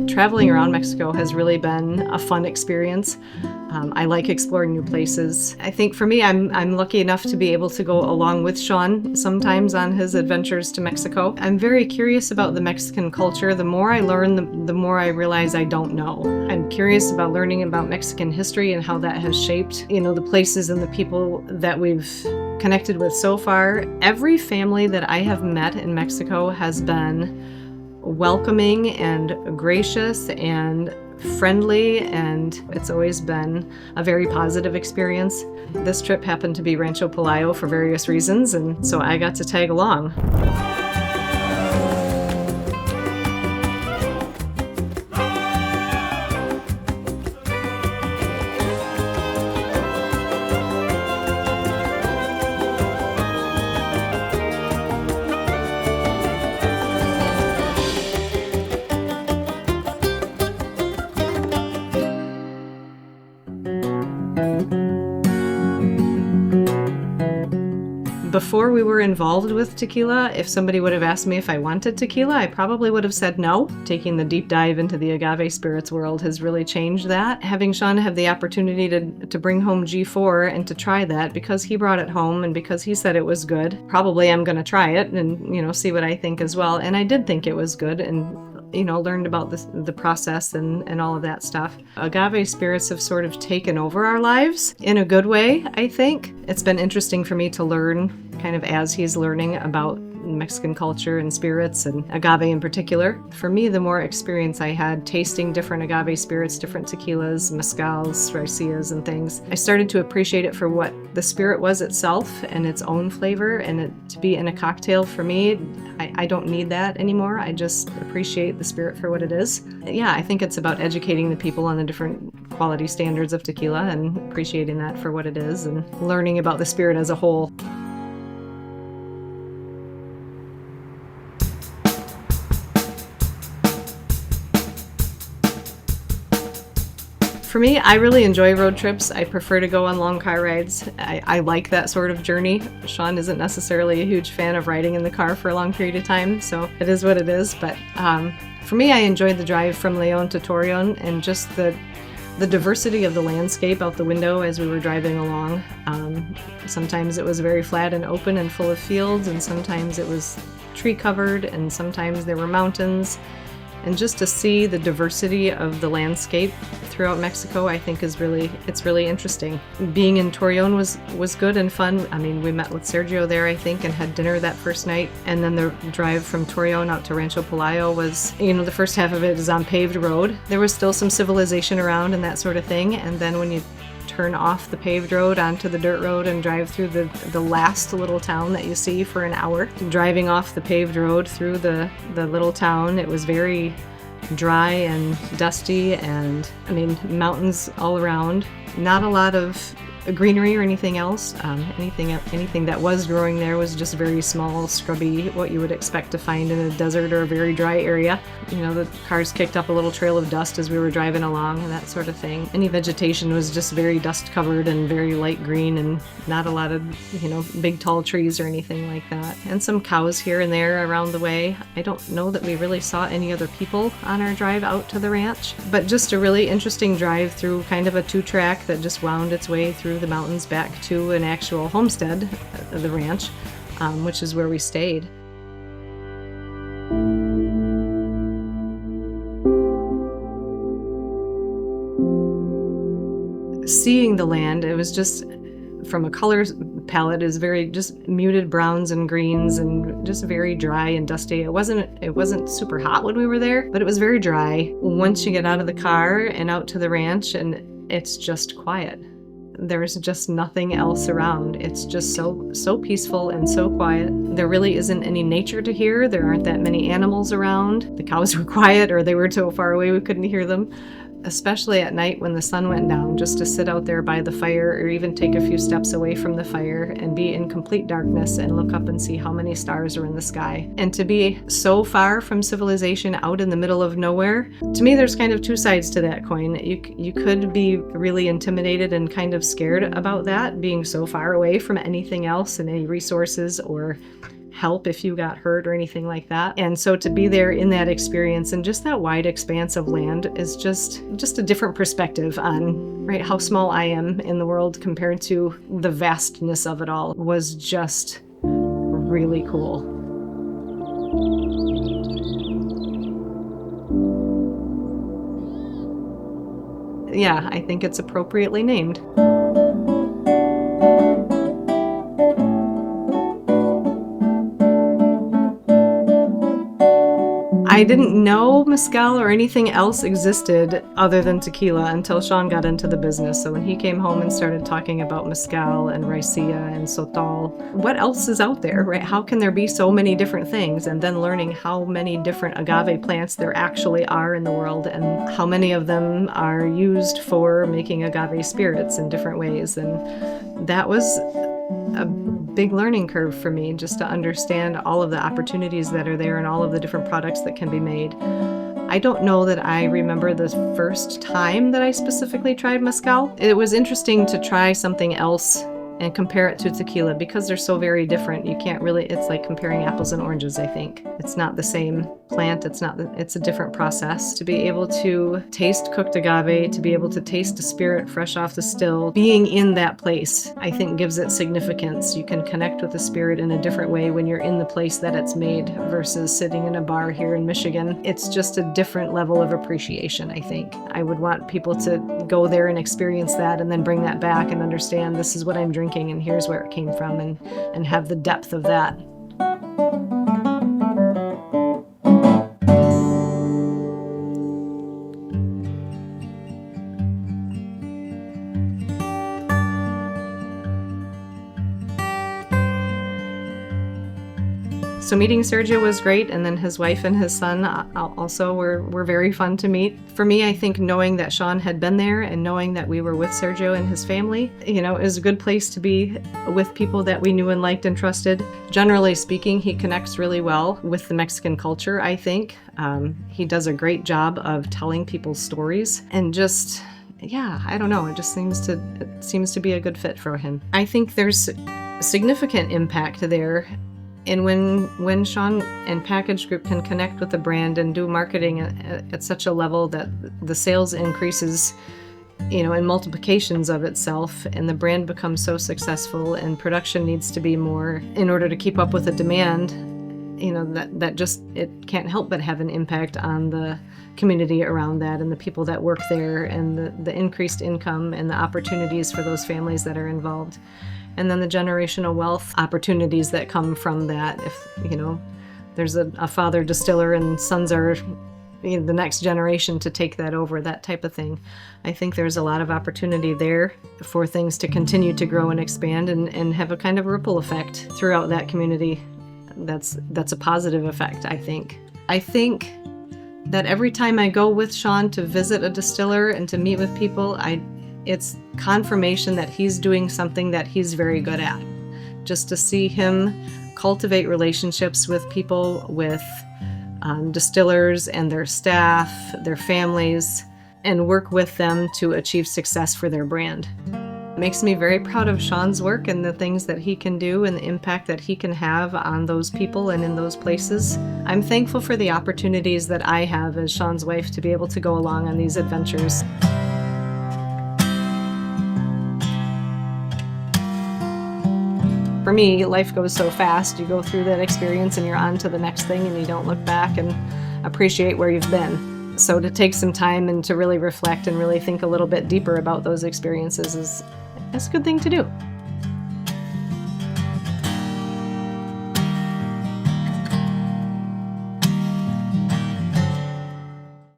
Traveling around Mexico has really been a fun experience. I like exploring new places. I think for me, I'm lucky enough to be able to go along with Shawn sometimes on his adventures to Mexico. I'm very curious about the Mexican culture. The more I learn, the more I realize I don't know. I'm curious about learning about Mexican history and how that has shaped, the places and the people that we've connected with so far. Every family that I have met in Mexico has been welcoming and gracious and friendly, and it's always been a very positive experience. This trip happened to be Rancho Pelayo for various reasons, and so I got to tag along. Before we were involved with tequila, if somebody would have asked me if I wanted tequila, I probably would have said no. Taking the deep dive into the agave spirits world has really changed that. Having Shawn have the opportunity to bring home G4 and to try that because he brought it home and because he said it was good, probably I'm going to try it and, see what I think as well. And I did think it was good and learned about the process and all of that stuff. Agave spirits have sort of taken over our lives in a good way, I think. It's been interesting for me to learn kind of as he's learning about Mexican culture and spirits and agave in particular. For me, the more experience I had tasting different agave spirits, different tequilas, mezcals, raicillas, and things, I started to appreciate it for what the spirit was itself and its own flavor, and it to be in a cocktail for me, I don't need that anymore. I just appreciate the spirit for what it is. Yeah, I think it's about educating the people on the different quality standards of tequila and appreciating that for what it is and learning about the spirit as a whole. For me, I really enjoy road trips. I prefer to go on long car rides. I like that sort of journey. Shawn isn't necessarily a huge fan of riding in the car for a long period of time, so it is what it is. But for me, I enjoyed the drive from Leon to Torreon and just the diversity of the landscape out the window as we were driving along. Sometimes it was very flat and open and full of fields, and sometimes it was tree covered, and sometimes there were mountains. And just to see the diversity of the landscape throughout Mexico, I think it's really interesting. Being in Torreon was good and fun. I mean, we met with Sergio there, I think, and had dinner that first night. And then the drive from Torreon out to Rancho Pelayo was, the first half of it is on paved road. There was still some civilization around and that sort of thing. And then when you turn off the paved road onto the dirt road and drive through the last little town that you see for an hour. Driving off the paved road through the little town, it was very dry and dusty and, mountains all around. Not a lot of greenery or anything else. Anything that was growing there was just very small, scrubby, what you would expect to find in a desert or a very dry area. The cars kicked up a little trail of dust as we were driving along and that sort of thing. Any vegetation was just very dust covered and very light green and not a lot of, big tall trees or anything like that. And some cows here and there around the way. I don't know that we really saw any other people on our drive out to the ranch, but just a really interesting drive through kind of a 2-track that just wound its way through the mountains back to an actual homestead, the ranch, which is where we stayed. Seeing the land, it was just, from a color palette, is very just muted browns and greens and just very dry and dusty. It wasn't super hot when we were there, but it was very dry. Once you get out of the car and out to the ranch, and it's just quiet. There's just nothing else around. It's just so peaceful and so quiet. There really isn't any nature to hear. There aren't that many animals around. The cows were quiet, or they were so far away we couldn't hear them. Especially at night when the sun went down, just to sit out there by the fire or even take a few steps away from the fire and be in complete darkness and look up and see how many stars are in the sky. And to be so far from civilization out in the middle of nowhere, to me there's kind of two sides to that coin. You could be really intimidated and kind of scared about that, being so far away from anything else and any resources or help if you got hurt or anything like that. And so to be there in that experience and just that wide expanse of land is just a different perspective on, right, how small I am in the world compared to the vastness of it all was just really cool. Yeah, I think it's appropriately named. I didn't know mezcal or anything else existed other than tequila until Shawn got into the business. So when he came home and started talking about mezcal and raicilla and sotol, what else is out there, right? How can there be so many different things? And then learning how many different agave plants there actually are in the world and how many of them are used for making agave spirits in different ways. And that was a big learning curve for me, just to understand all of the opportunities that are there and all of the different products that can be made. I don't know that I remember the first time that I specifically tried mezcal. It was interesting to try something else and compare it to tequila because they're so very different. You can't really, it's like comparing apples and oranges, I think. It's not the same plant, it's a different process. To be able to taste cooked agave, to be able to taste a spirit fresh off the still, being in that place, I think gives it significance. You can connect with the spirit in a different way when you're in the place that it's made versus sitting in a bar here in Michigan. It's just a different level of appreciation, I think. I would want people to go there and experience that and then bring that back and understand this is what I'm drinking and here's where it came from and have the depth of that. So meeting Sergio was great, and then his wife and his son also were very fun to meet. For me, I think knowing that Shawn had been there and knowing that we were with Sergio and his family, is a good place to be with people that we knew and liked and trusted. Generally speaking, he connects really well with the Mexican culture, I think. He does a great job of telling people's stories and just, I don't know, it seems to be a good fit for him. I think there's significant impact there. And when Shawn and Package Group can connect with the brand and do marketing at such a level that the sales increases, in multiplications of itself, and the brand becomes so successful and production needs to be more in order to keep up with the demand, that just, it can't help but have an impact on the community around that and the people that work there and the increased income and the opportunities for those families that are involved. And then the generational wealth opportunities that come from that. If, there's a father distiller and sons are the next generation to take that over, that type of thing. I think there's a lot of opportunity there for things to continue to grow and expand and have a kind of ripple effect throughout that community. That's a positive effect, I think. I think that every time I go with Shawn to visit a distiller and to meet with people, it's confirmation that he's doing something that he's very good at. Just to see him cultivate relationships with people, with distillers and their staff, their families, and work with them to achieve success for their brand. It makes me very proud of Shawn's work and the things that he can do and the impact that he can have on those people and in those places. I'm thankful for the opportunities that I have as Shawn's wife to be able to go along on these adventures. For me, life goes so fast. You go through that experience and you're on to the next thing and you don't look back and appreciate where you've been. So to take some time and to really reflect and really think a little bit deeper about those experiences is a good thing to do.